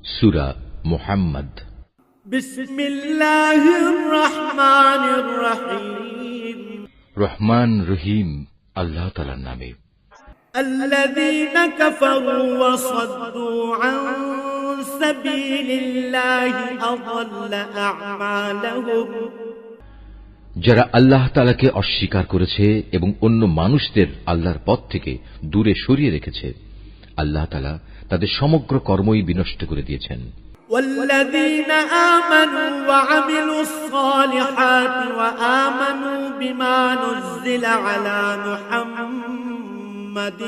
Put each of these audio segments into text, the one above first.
সূরা মুহাম্মদ। বিসমিল্লাহির রহমানির রহিম। রহমান রহিম আল্লাহ তাআলার নামে। আল্লাযীনা কাফারু ওয়া সাদ্দু আন সাবিলিল্লাহি আযাল্লা আ'মালাহুম। যারা আল্লাহ তাআলাকে অস্বীকার করেছে এবং অন্য মানুষদের আল্লাহর পথ থেকে দূরে সরিয়ে রেখেছে, আল্লাহ তাআলা তাদের সমগ্র কর্মই বিনষ্ট করে দিয়েছেন। والذين آمنوا وعملوا الصالحات وآمنوا بما نزل على محمد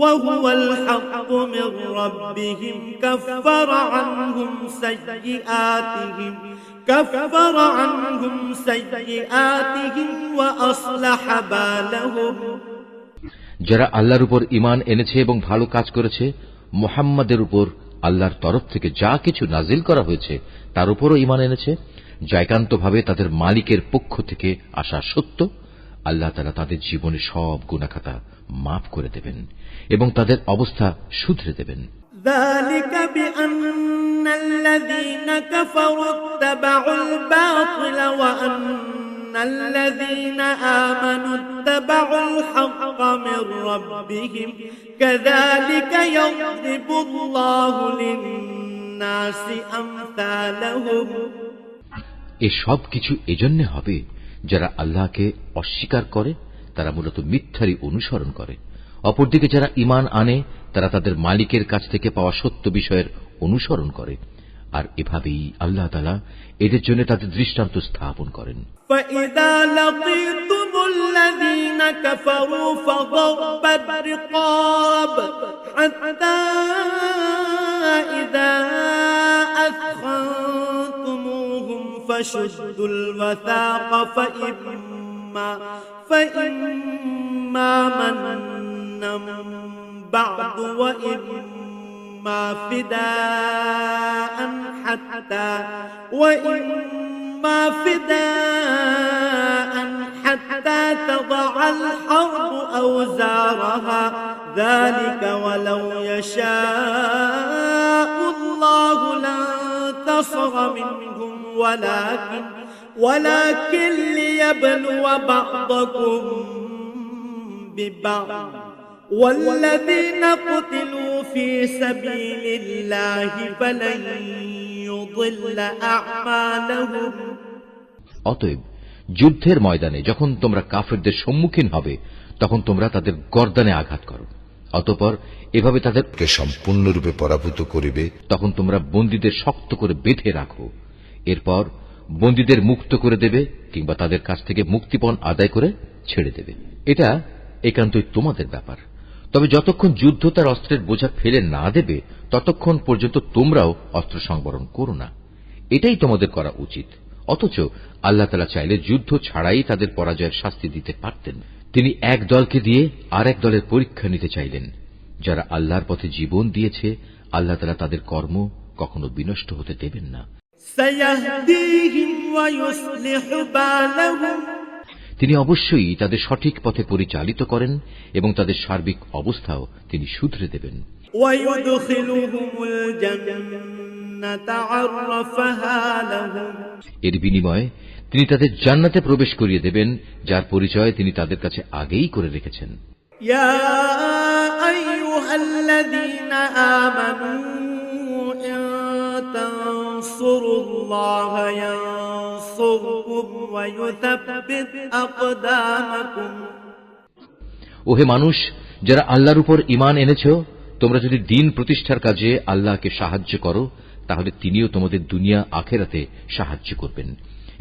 وهو الحق من ربهم كفر عنهم سيئاتهم وأصلح بالهم। যারা আল্লাহর উপর ঈমান এনেছে এবং ভালো কাজ করেছে, মুহাম্মাদের উপর আল্লাহর তরফ থেকে যা কিছু নাজিল করা হয়েছে তার উপরও ঈমান এনেছে, যা একান্তভাবে তাদের মালিকের পক্ষ থেকে আসা সত্য, আল্লাহ তাআলা তাদের জীবনে সব গুনাহখাতা মাফ করে দেবেন এবং তাদের অবস্থা শুধরে দেবেন। ذلك بأن الذين كفروا اتبعوا الباطل وأن الذين آمنوا اتبعوا الحق من ربهم كذلك يضرب الله للناس أمثالهم। এসব কিছু এজন্য হবে যারা আল্লাহকে অস্বীকার করে তারা মূলত মিথ্যারই অনুসরণ করে, অপরদিকে যারা ঈমান আনে তারা তাদের মালিকের কাছ থেকে পাওয়া সত্য বিষয়ের অনুসরণ করে, আর এভাবেই আল্লাহ তাআলা এদের জন্য তাদের দৃষ্টান্ত স্থাপন করেন। فإذا لقيتم الذين كفروا فضرب الرقاب حتى إذا أثخنتموهم فشدوا الوثاق فإما منا بعد وإما فداء حتى تضع الحرب أوزارها ذلك ولو يشاء الله لانتصر منهم ولكن ليبلو بعضكم ببعض والذين قتلوا في سبيل الله فلن يضل أعمالهم। অতএব যুদ্ধের ময়দানে যখন তোমরা কাফেরদের সম্মুখীন হবে তখন তোমরা তাদের গর্দানে আঘাত করো, অতঃপর এভাবে তাদেরকে সম্পূর্ণরূপে পরাভূত করিবে। তখন তোমরা বন্দীদের শক্ত করে বেঁধে রাখো, এরপর বন্দীদের মুক্ত করে দেবে কিংবা তাদের কাছ থেকে মুক্তিপণ আদায় করে ছেড়ে দেবে। এটা একান্তই তোমাদের ব্যাপার। তবে যতক্ষণ যুদ্ধ তার অস্ত্রের বোঝা ফেলে না দেবে ততক্ষণ পর্যন্ত তোমরাও অস্ত্র সংবরণ করো না, এটাই তোমাদের করা উচিত। অথচ আল্লাহ তাআলা চাইলে যুদ্ধ ছাড়াই তাদের পরাজয়ের শাস্তি দিতে পারতেন। তিনি এক দলকে দিয়ে আর এক দলের পরীক্ষা নিতে চাইলেন। যারা আল্লাহর পথে জীবন দিয়েছে আল্লাহ তাআলা তাদের কর্ম কখনো বিনষ্ট হতে দেবেন না। তিনি অবশ্যই তাদের সঠিক পথে পরিচালিত করেন এবং তাদের সার্বিক অবস্থাও তিনি শুধরে দেবেন। এর বিনিময়ে তিনি তাদের জান্নাতে প্রবেশ করিয়ে দেবেন, যার পরিচয় তিনি তাদের কাছে আগেই করে রেখেছেন। ইয়া আইয়ুহাল্লাযীনা আমানু ইন তানসুরুল্লাহা ইয়ানসুরকুম ওয়া ইউসাব্বিত আকদামাকুম। ওহে মানুষ, যারা আল্লাহর উপর ঈমান এনেছো, তোমরা যদি দ্বীন প্রতিষ্ঠার কাজে আল্লাহকে সাহায্য করো তাহলে তিনিও তোমাদের দুনিয়া আখিরাতে সাহায্য করবেন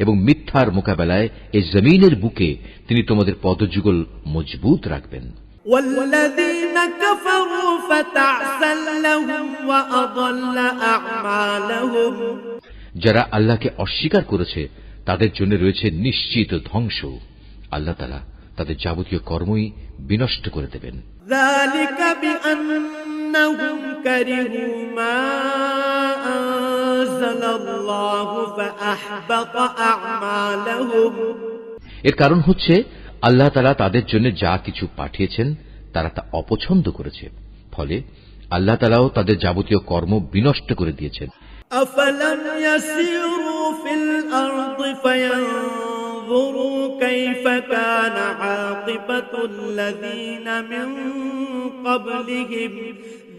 এবং মিথ্যার মোকাবেলায় এই জমিনের বুকে তিনি তোমাদের পদযুগল মজবুত রাখবেন। ওয়াল্লাযীনা কাফারু ফাতা'সাল লাহুম ওয়া আযাল্লা আ'মালাহুম। যারা আল্লাহকে অস্বীকার করেছে তাদের জন্য রয়েছে নিশ্চিত ধ্বংস। আল্লাহ তাআলা তাদের যাবতীয় কর্মই বিনষ্ট করে দেবেন। যালিকা বিআন্নাহুম কারিহু মা আনজালাল্লাহু ফাআহবাতা আ'মালাহুম। এর কারণ হচ্ছে আল্লাহ তাআলা তাদের জন্য যা কিছু পাঠিয়েছেন তারা তা অপছন্দ করেছে, ফলে আল্লাহ তাআলাও তাদের যাবতীয় কর্ম বিনষ্ট করে দিয়েছেন। أفلم يسيروا في الأرض فينظروا كيف كان عاقبة الذين من قبلهم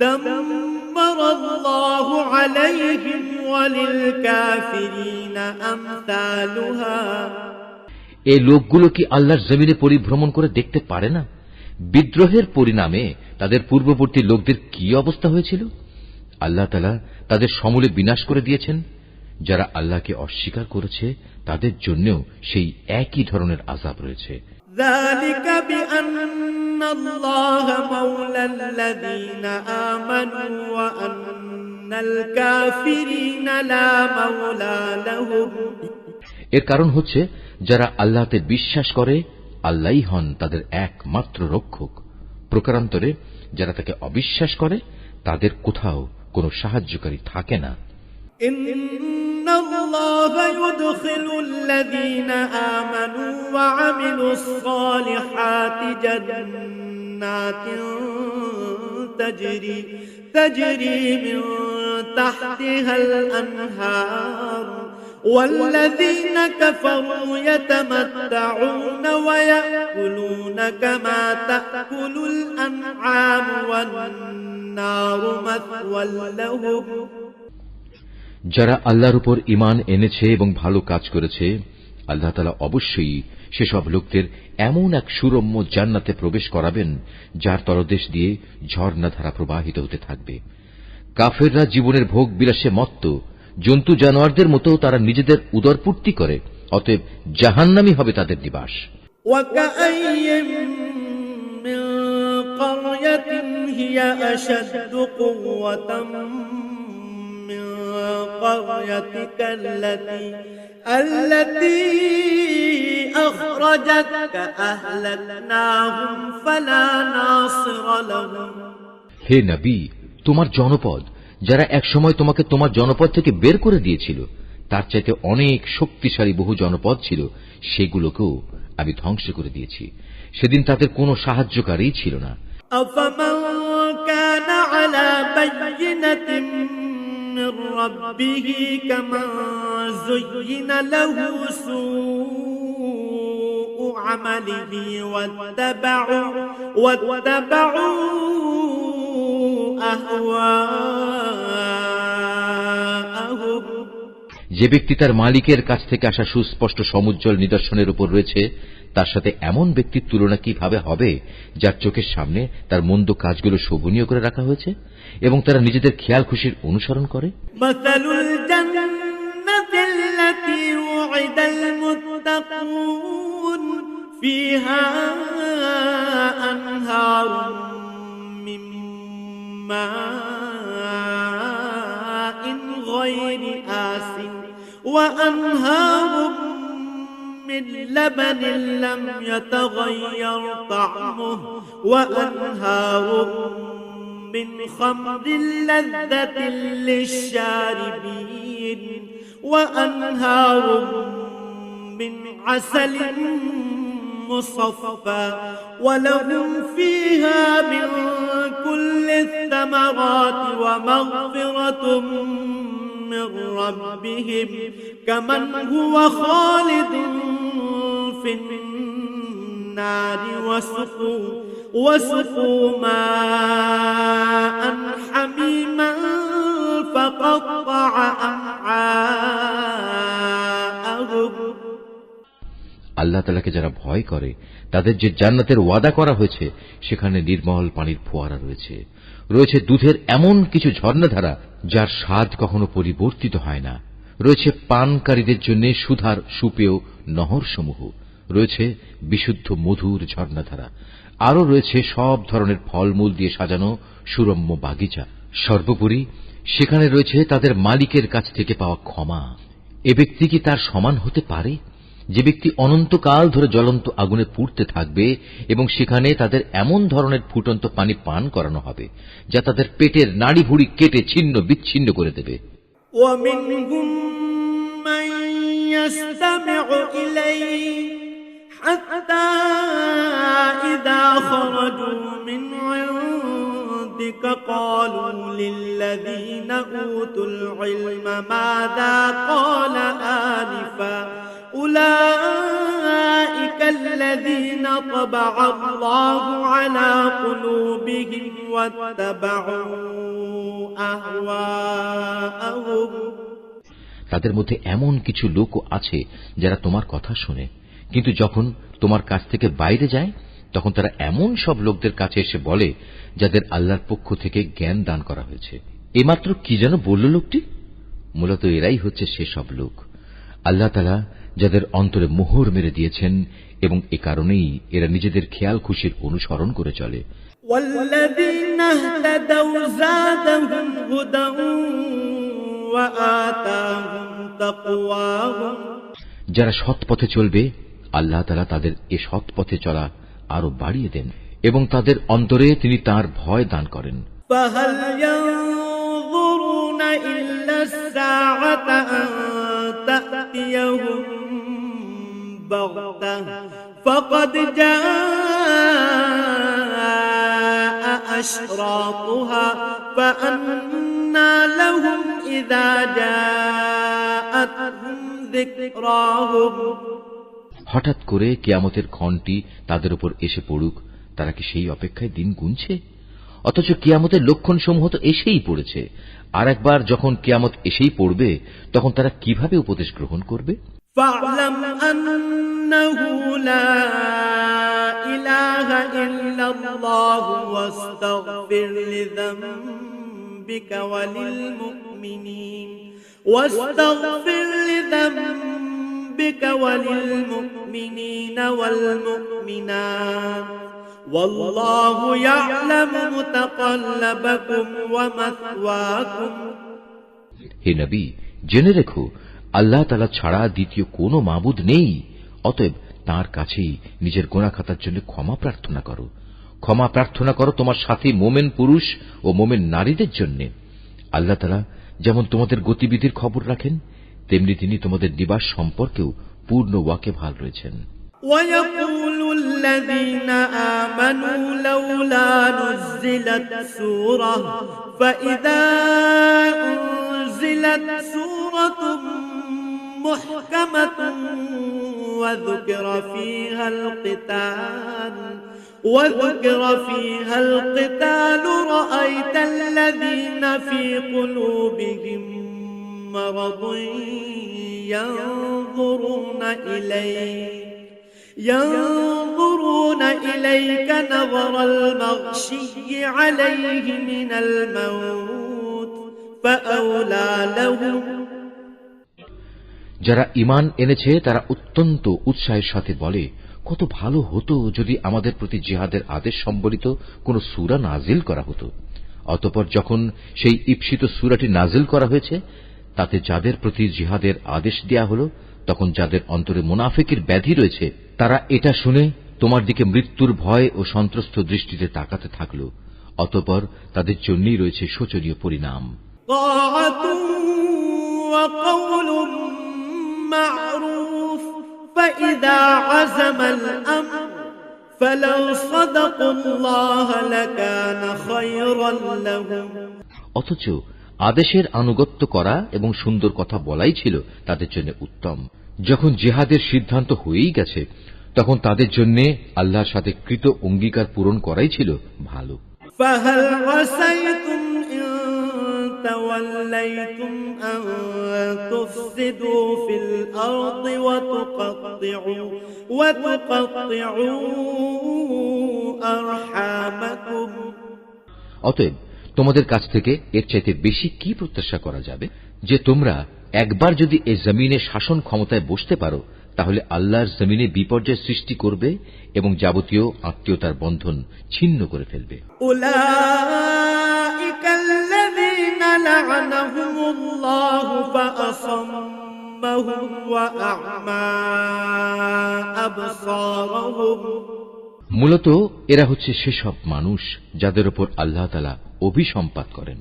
دمر الله عليهم وللكافرين أمثالها। এই লোকগুলো কি আল্লাহর জমিনে পরিভ্রমণ করে দেখতে পারে না বিদ্রোহের পরিণামে তাদের পূর্ববর্তী লোকদের কি অবস্থা হয়েছিল? আল্লাহ তাআলা তাদের সমূলে বিনাশ করে দিয়েছেন। যারা আল্লাহকে অস্বীকার করেছে তাদের জন্যও সেই একই ধরনের আযাব রয়েছে। ذلك بأن الله مولى الذين آمنوا وأن الكافرين لا مولى لهم। এর কারণ হচ্ছে যারা আল্লাহতে বিশ্বাস করে আল্লাহই হন তাদের একমাত্র রক্ষক। প্রকারান্তরে যারা তাকে অবিশ্বাস করে তাদের কোথাও কোনো সাহায্যকারী থাকে না। إن الله يدخل الذين آمنوا وعملوا الصالحات جنات تجري من تحتها الأنهار والذين كفروا يتمتعون ويأكلون كما تأكل الأنعام والنار مثوى لهم। যারা আল্লাহর উপর ঈমান এনেছে এবং ভালো কাজ করেছে আল্লাহ তাআলা অবশ্যই সেসব লোকদের এমন এক সুরম্য জান্নাতে প্রবেশ করাবেন যার তলদেশ দিয়ে ঝর্ণাধারা প্রবাহিত হতে থাকবে। কাফেররা জীবনের ভোগ বিলাসে মত্ত, জন্তু জানোয়ারদের মতো তারা নিজেদের উদরপূর্তি করে, অতএব জাহান্নামী হবে তাদের নিবাস। وكأين من قرية هي أشد قوة من قريتك التي أخرجتك أهلكناهم فلا ناصر لهم। হে নবী, তোমার জনপদ যারা একসময় তোমাকে তোমার জনপদ থেকে বের করে দিয়েছিল তার চাইতে অনেক শক্তিশালী বহু জনপদ ছিল, সেগুলোকেও আমি ধ্বংস করে দিয়েছি। সেদিন তাদের কোনো সাহায্যকারী ছিল না। أفمن كان على بينة من ربه كمن زين له سوء عمله واتبعوا أهواءهم। যে ব্যক্তি তার মালিকের কাছ থেকে আসা সুস্পষ্ট সমুজ্জ্বল নিদর্শনের উপর রয়েছে তার সাথে এমন ব্যক্তির তুলনা কিভাবে হবে যার চোখের সামনে তার মন্দ কাজগুলো শোভনীয় করে রাখা হয়েছে এবং তারা নিজেদের খেয়াল খুশির অনুসরণ করে। মাসালুল জান্নাতিল্লাতী উইদাল মুত্তাকুন ফিহা আনহারুম মিন মাইন গায়রি আসিন ওয়া আনহারুম من لبن لم يتغير طعمه وأنهار من خمر لذة للشاربين وأنهار من عسل مصفى ولهم فيها من كل الثمرات ومغفرة من ربهم كمن هو خالد في النار وسقوا ماء حميما فقطع أمعاءهم। আল্লাহ তাআলাকে যারা ভয় করে তাদের যে জান্নাতের ওয়াদা করা হয়েছে সেখানে নির্মল পানির ফোয়ারা রয়েছে, রয়েছে দুধের এমন কিছু ঝর্ণাধারা যার স্বাদ কখনো পরিবর্তিত হয় না, রয়েছে পানকারীদের জন্য সুধার সুপেয় নহরসমূহ, রয়েছে বিশুদ্ধ মধুর ঝর্ণাধারা, আরও রয়েছে সব ধরনের ফলমূল দিয়ে সাজানো সুরম্য বাগিচা। সর্বোপরি সেখানে রয়েছে তাদের মালিকের কাছ থেকে পাওয়া ক্ষমা। এ ব্যক্তি কি তার সমান হতে পারে যে ব্যক্তি অনন্তকাল ধরে জ্বলন্ত আগুনে পুড়তে থাকবে এবং সেখানে তাদের এমন ধরনের ফুটন্ত পানি পান করানো হবে যা তাদের পেটের নাড়ি ভুড়ি কেটে ছিন্ন বিচ্ছিন্ন করে দেবে। ومنهم من يستمع إليك حتى إذا خرجوا من عندك ربك قالوا للذين أوتوا العلم ماذا قال آنفا أولئك الذين طبع الله على قلوبهم واتبعوا أهواءهم তাদের মধ্যে এমন কিছু লোকও আছে যারা তোমার কথা শোনে, কিন্তু যখন তোমার কাছ থেকে বাইরে যায় তখন তারা এমন সব লোকদের কাছে এসে বলে যাদের আল্লাহর পক্ষ থেকে জ্ঞান দান করা হয়েছে। এইমাত্র কি যেন বলল লোকটি? মূলত এরাই হচ্ছে সেসব লোক আল্লাহ তাআলা যাদের অন্তরে মোহর মেরে দিয়েছেন, এবং এ কারণেই এরা নিজেদের খেয়াল খুশির অনুসরণ করে চলে। والذين اهتدوا زادهم هدى وآتاهم تقواهم যারা সৎ পথে চলবে আল্লাহ তাআলা তাদের এ সৎ পথে চলা আরো বাড়িয়ে দেন, এবং তাদের অন্তরে তিনি তার ভয় দান করেন। فهل ينظرون إلا الساعة أن تأتيهم بغتة فقد جاء أشراطها فأنى لهم إذا جاءتهم ذكراهم হঠাৎ করে কিয়ামতের ক্ষণটি তাদের উপর এসে পড়ুক, তারা কি সেই অপেক্ষায় দিন গুনছে? অথচ কিয়ামতের লক্ষণসমূহ তো এসেই পড়েছে। আর একবার যখন কিয়ামত এসেই পড়বে তখন তারা কিভাবে উপদেশ গ্রহণ করবে? فاعلم أنه لا إله إلا الله واستغفر لذنبك وللمؤمنين والمؤمنات والله يعلم متقلبكم ومثواكم হে নবী, জেনে রেখো আল্লাহ তাআলা ছাড়া দ্বিতীয় কোনো মাবুদ নেই। অতএব তাঁর কাছেই নিজের গুনাহ খাতার জন্য ক্ষমা প্রার্থনা করো। ক্ষমা প্রার্থনা করো তোমার সাথী মোমেন পুরুষ ও মোমেন নারীদের জন্য। আল্লাহ তাআলা যেমন তোমাদের গতিবিধির খবর রাখেন, তেমনি তিনি তোমাদের নিবাস সম্পর্কেও পূর্ণ ওয়াকিবহাল রয়েছেন। ويقول الذين آمنوا لولا نزلت سورة فإذا أنزلت سورة محكمة وذكر فيها القتال رأيت الذين في قلوبهم مرض ينظرون إليك نظر المغشي عليه من الموت فأولى لهم যারা ঈমান এনেছে তারা অত্যন্ত উৎসাহের সাথে বলে, কত ভালো হতো যদি আমাদের প্রতি জিহাদের আদেশ সম্বলিত কোন সূরা নাজিল করা হতো। অতঃপর যখন সেই ঈপ্সিত সূরাটি নাজিল করা হয়েছে, তাতে যাদের প্রতি জিহাদের আদেশ দেয়া হলো, তখন যাদের অন্তরে মুনাফিকের ব্যাধি রয়েছে তারা এটা শুনে তোমার দিকে মৃত্যুর ভয় ও সন্ত্রস্ত দৃষ্টিতে তাকাতে থাকল। অতঃপর তাদের জন্যই রয়েছে শোচনীয় পরিণাম। معروف فإذا عزم الأمر فلو صدقوا الله لكان خيرا لهم অথচ আদেশের আনুগত্য করা এবং সুন্দর কথা বলাই ছিল তাদের জন্য উত্তম। যখন জিহাদের সিদ্ধান্ত হয়েই গেছে তখন তাদের জন্য আল্লাহর সাথে কৃত অঙ্গীকার পূরণ করাই ছিল ভালো। فهل عسيتم إن توليتم أن تفسدوا في الأرض وتقطعوا أرحامكم অতএব তোমাদের কাছ থেকে এর চাইতে বেশি কি প্রত্যাশা করা যাবে যে তোমরা একবার যদি এই জমিনে শাসন ক্ষমতায় বসতে পারো তাহলে আল্লাহর জমিনে বিপর্যয় সৃষ্টি করবে এবং যাবতীয় আত্মীয়তার বন্ধন ছিন্ন করে ফেলবে। أولئك الذين لعنهم الله فأصمهم وأعمى أبصارهم মূলত এরা হচ্ছে সেসব মানুষ যাদের উপর আল্লাহ তাআলা অভিসম্পাত করেন।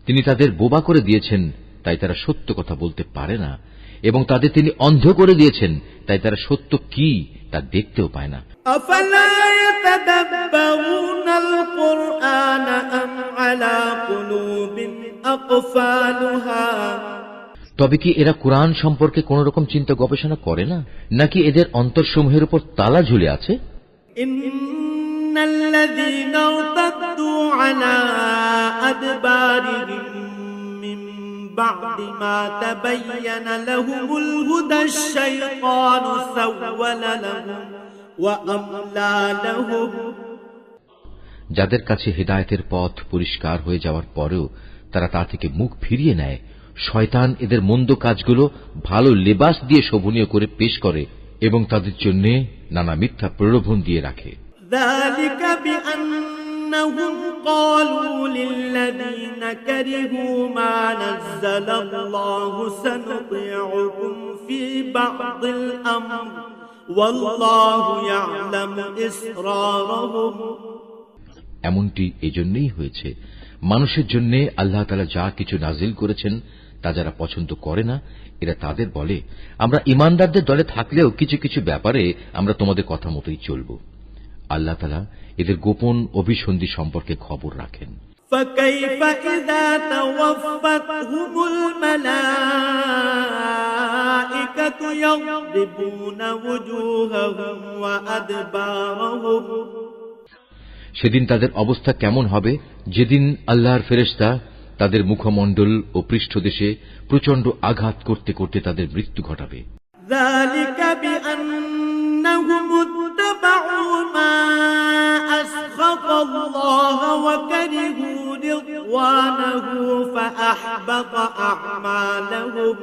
তিনি তাদের বোবা করে দিয়েছেন, তাই তারা সত্য কথা বলতে পারে না, এবং তাদের তিনি অন্ধ করে দিয়েছেন, তাই তারা সত্য কি তা দেখতেও পায় না। أفلا يتدبرون القرآن أم على قلوب أقفالها তবে কি এরা কোরআন সম্পর্কে কোন রকম চিন্তা গবেষণা করে না, নাকি এদের অন্তরসমূহের উপর তালা ঝুলে আছে? إن الذين ارتدوا على أدبارهم من بعد ما تبين لهم الهدى الشيطان سول لهم وأملى لهم যাদের কাছে হেদায়েতের পথ পরিষ্কার হয়ে যাওয়ার পরেও তারা তা থেকে মুখ ফিরিয়ে নেয়, শয়তান এদের মন্দ কাজগুলো ভালো লেবাস দিয়ে শোভনীয় করে পেশ করে এবং তাদের জন্য নানা মিথ্যা প্রলোভন দিয়ে রাখে। ذلك بأنهم قالوا للذين كرهوا ما نزل الله سنطيعكم في بعض الأمر والله يعلم إسرارهم এমনটি এজন্যই হয়েছে, মানুষের জন্য আল্লাহ তাআলা যা কিছু নাজিল করেছেন তা যারা পছন্দ করে না, এরা তাদের বলে, আমরা ঈমানদারদের দলে থাকলেও কিছু কিছু ব্যাপারে আমরা তোমাদের কথা মতোই চলব। আল্লাহ তাআলা এদের গোপন অভিসন্ধি সম্পর্কে খবর রাখেন। فكيف إذا توفتهم الملائكة يضربون وجوههم وأدبارهم সেদিন তাদের অবস্থা কেমন হবে, যেদিন আল্লাহর ফেরেশতা তাদের মুখমণ্ডল ও পৃষ্ঠদেশে প্রচণ্ড আঘাত করতে করতে তাদের মৃত্যু ঘটাবে। ذلك بأنهم اتبعوا ما أسخط الله وكرهوا رضوانه فأحبط أعمالهم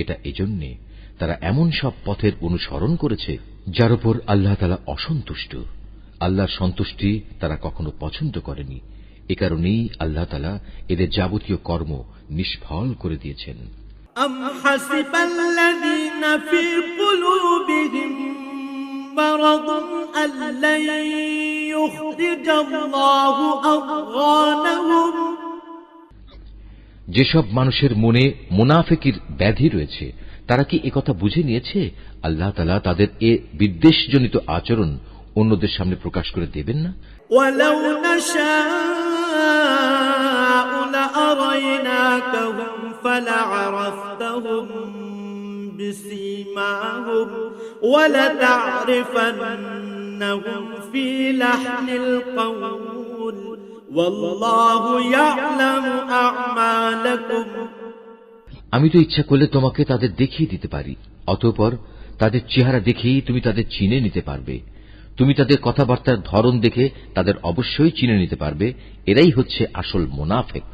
এটা এজন্যে তারা এমন সব পথের অনুসরণ করেছে যার উপর আল্লাহ তাআলা অসন্তুষ্ট। আল্লাহর সন্তুষ্টি তারা কখনো পছন্দ করেনি। এ কারণেই আল্লাহ তাআলা এদের যাবতীয় কর্ম নিষ্ফল করে দিয়েছেন। أم حسب الذين في قلوبهم مرض أن لن يخرج الله أضغانهم যেসব মানুষের মনে মুনাফিকির ব্যাধি রয়েছে, তারা কি একথা বুঝে নিয়েছে আল্লাহ তাআলা তাদের এ বিদ্বেষজনিত আচরণ অন্যদের সামনে প্রকাশ করে দেবেন না? ولو نشاء لأريناكهم فلعرفتهم بسيماهم ولتعرفنهم في لحن القول والله يعلم أعمالكم আমি তো ইচ্ছা করলে তোমাকে তাদের দেখিয়ে দিতে পারি, অতঃপর তাদের চেহারা দেখেই তুমি তাদের চিনে নিতে পারবে। তুমি তাদের কথাবার্তার ধরন দেখে তাদের অবশ্যই চিনে নিতে পারবে এরাই হচ্ছে আসল মুনাফিক।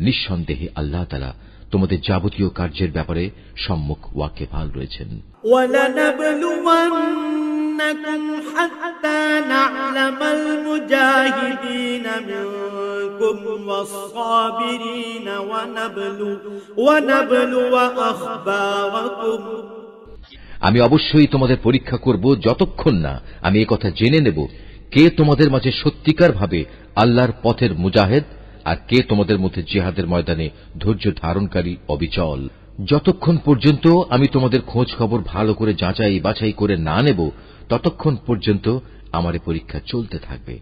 নিঃসন্দেহে আল্লাহ তাআলা তোমাদের যাবতীয় কার্যের ব্যাপারে সম্মুখ ওয়াকিবহাল রয়েছেন। وَلَنَبْلُوَنَّكُمْ حَتَّى نَعْلَمَ الْمُجَاهِدِينَ مِنكُمْ وَالصَّابِرِينَ وَنَبْلُوَ أَخْبَارَكُمْ আমি অবশ্যই তোমাদের পরীক্ষা করব যতক্ষণ না আমি এই কথা জেনে নেব কে তোমাদের মাঝে সত্যিকার ভাবে আল্লাহর পথের মুজাহিদ আর কে তোমাদের মধ্যে জিহাদের ময়দানে ধৈর্য ধারণকারী অবিচল। যতক্ষণ পর্যন্ত আমি তোমাদের খোঁজ খবর ভালো করে যাচাই বাছাই করে না নেব, ততক্ষণ পর্যন্ত আমার এই পরীক্ষা চলতে থাকবে।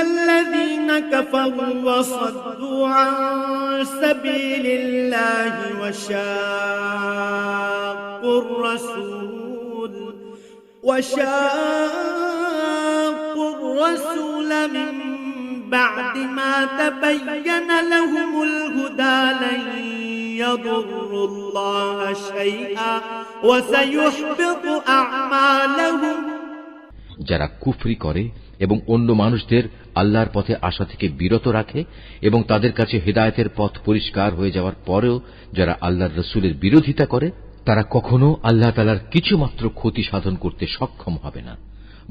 الذين كفروا وصدوا عن سبيل الله وشاقوا الرسول من بعد ما تبين لهم الهدى لن يضروا الله شيئا وسيحبط أعمالهم যারা কুফরি করে এবং অন্য মানুষদের আল্লাহর পথে আসা থেকে বিরত রাখে এবং তাদের কাছে হেদায়েতের পথ পরিষ্কার হয়ে যাওয়ার পরেও যারা আল্লাহর রাসূলের বিরোধিতা করে, তারা কখনো আল্লাহ তাআলার কিছুমাত্র ক্ষতি সাধন করতে সক্ষম হবে না,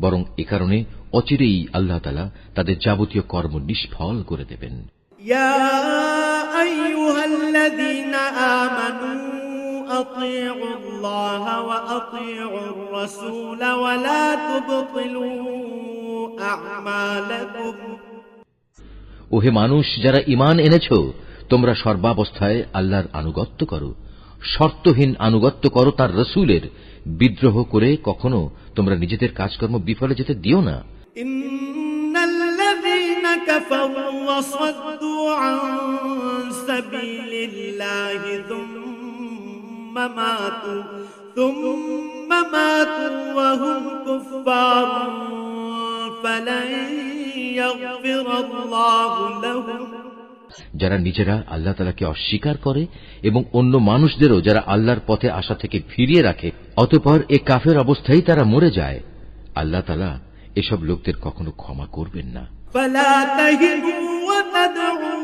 বরং এ কারণে অচিরেই আল্লাহ তাআলা তাদের যাবতীয় কর্ম নিষ্ফল করে দেবেন। ইয়া আইয়ুহাল্লাযীনা আমানু أطيعوا الله وأطيعوا الرسول ولا تبطلوا أعمالكم ওহে মানুষ, যারা ঈমান এনেছো, তোমরা সর্বাবস্থায় আল্লাহর আনুগত্য করো, শর্তহীন আনুগত্য করো তার রসুলের, বিদ্রোহ করে কখনো তোমরা নিজেদের কাজকর্ম বিফলে যেতে দিও না। إن الذين كفروا وصدوا عن سبيل الله ثم ماتوا وهم كفار فلن يغفر الله لهم। যারা নিজেরা আল্লাহ তাআলাকে অস্বীকার করে এবং অন্য মানুষদেরও যারা আল্লাহর পথে আসা থেকে ফিরিয়ে রাখে, অতঃপর এ কাফের অবস্থায় তারা মরে যায়, আল্লাহ তাআলা এসব লোকদের কখনো ক্ষমা করবেন না। فلا تهنوا وتدعوا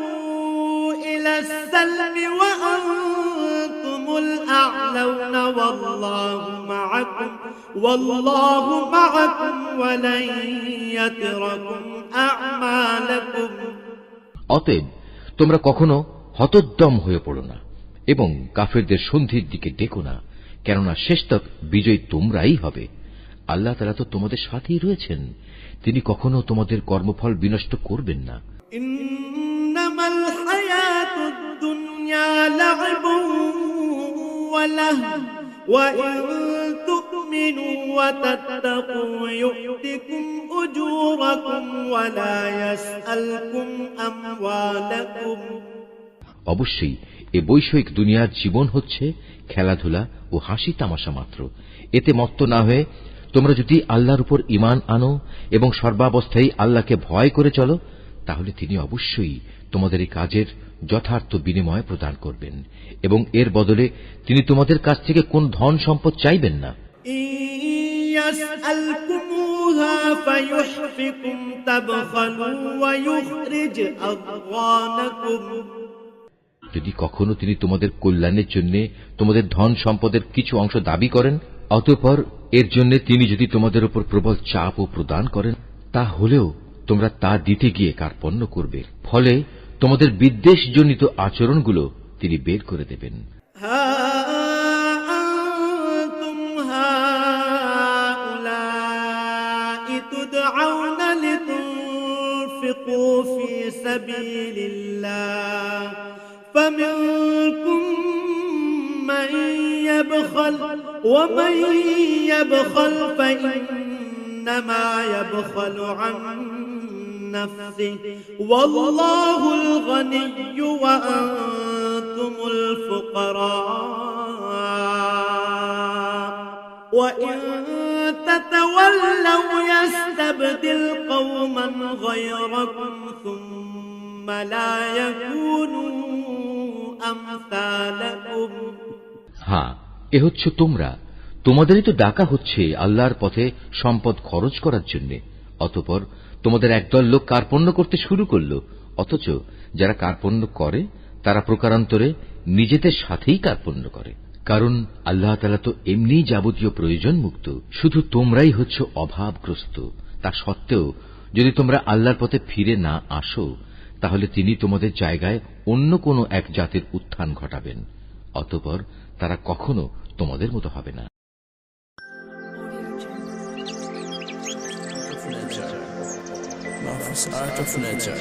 إلى السلم وأنتم الأعلون والله معكم ولن يتركم أعمالكم। অতএব তোমরা কখনো হতোদ্যম হয়ে পড়ো না এবং কাফেরদের সন্ধির দিকে ডেকো না, কেননা শেষতক বিজয়ী তোমরাই হবে। আল্লাহ তাআলা তো তোমাদের সাথেই রয়েছেন, তিনি কখনো তোমাদের কর্মফল বিনষ্ট করবেন না। ইন্নামাল হায়াতুদ দুনিয়া লা'ibun ওয়া লাহব ওয়া ইন তু'মিনু ওয়া তাত্তাকু ইউ'তিকুম উজুরাকুম ওয়া লা ইয়াসআলকুম আমওয়ালাকুম। অবশ্যই এ বৈষয়িক দুনিয়ার জীবন হচ্ছে খেলাধুলা ও হাসি তামাশা মাত্র। এতে মত্ত না হয়ে তোমরা যদি আল্লাহর উপর ঈমান আনো এবং সর্বাবস্থায় আল্লাহকে ভয় করে চলো, তাহলে তিনি অবশ্যই তোমাদের এই কাজের যথার্থ বিনিময় প্রদান করবেন এবং এর বদলে তিনি তোমাদের কাছ থেকে কোন ধন সম্পদ চাইবেন না। ইয়াসআলকুমুহা ফায়ুহফিকুম তাবখালু ওয়া ইখরিজ আদওয়ানাকুম। যদি কখনো তিনি তোমাদের কল্যাণের জন্য তোমাদের ধন সম্পদের কিছু অংশ দাবি করেন, অতঃপর এর জন্য তিনি যদি তোমাদের উপর প্রবল চাপ ও প্রদান করেন, তা হলেও তোমরা তা দিতে গিয়ে কার্পণ্য করবে, ফলে তোমাদের বিদ্বেষজনিত আচরণগুলো তিনি বের করে দেবেন। فمنكم من يبخل ومن يبخل فإنما يبخل عن نفسه والله الغني وأنتم الفقراء وإن تتولوا يستبدل قوما غيركم ثم لا يكونوا أمثالكم। হ্যাঁ, এ হচ্ছে তোমরা, তোমাদেরই তো ডাকা হচ্ছে আল্লাহর পথে সম্পদ খরচ করার জন্য, অতঃপর তোমাদের একদল লোক কার্পণ্য করতে শুরু করল, অথচ যারা কার্পণ্য করে তারা প্রকারান্তরে নিজেদের সাথেই কার্পণ্য করে, কারণ আল্লাহ তাআলা তো এমনি যাবতীয় প্রয়োজন মুক্ত, শুধু তোমরাই হচ্ছ অভাবগ্রস্ত। তা সত্ত্বেও যদি তোমরা আল্লাহর পথে ফিরে না আসো, তাহলে তিনি তোমাদের জায়গায় অন্য কোনো এক জাতির উত্থান ঘটাবেন, অতঃপর তারা কখনো তোমাদের মতো হবে না। Art of Nature.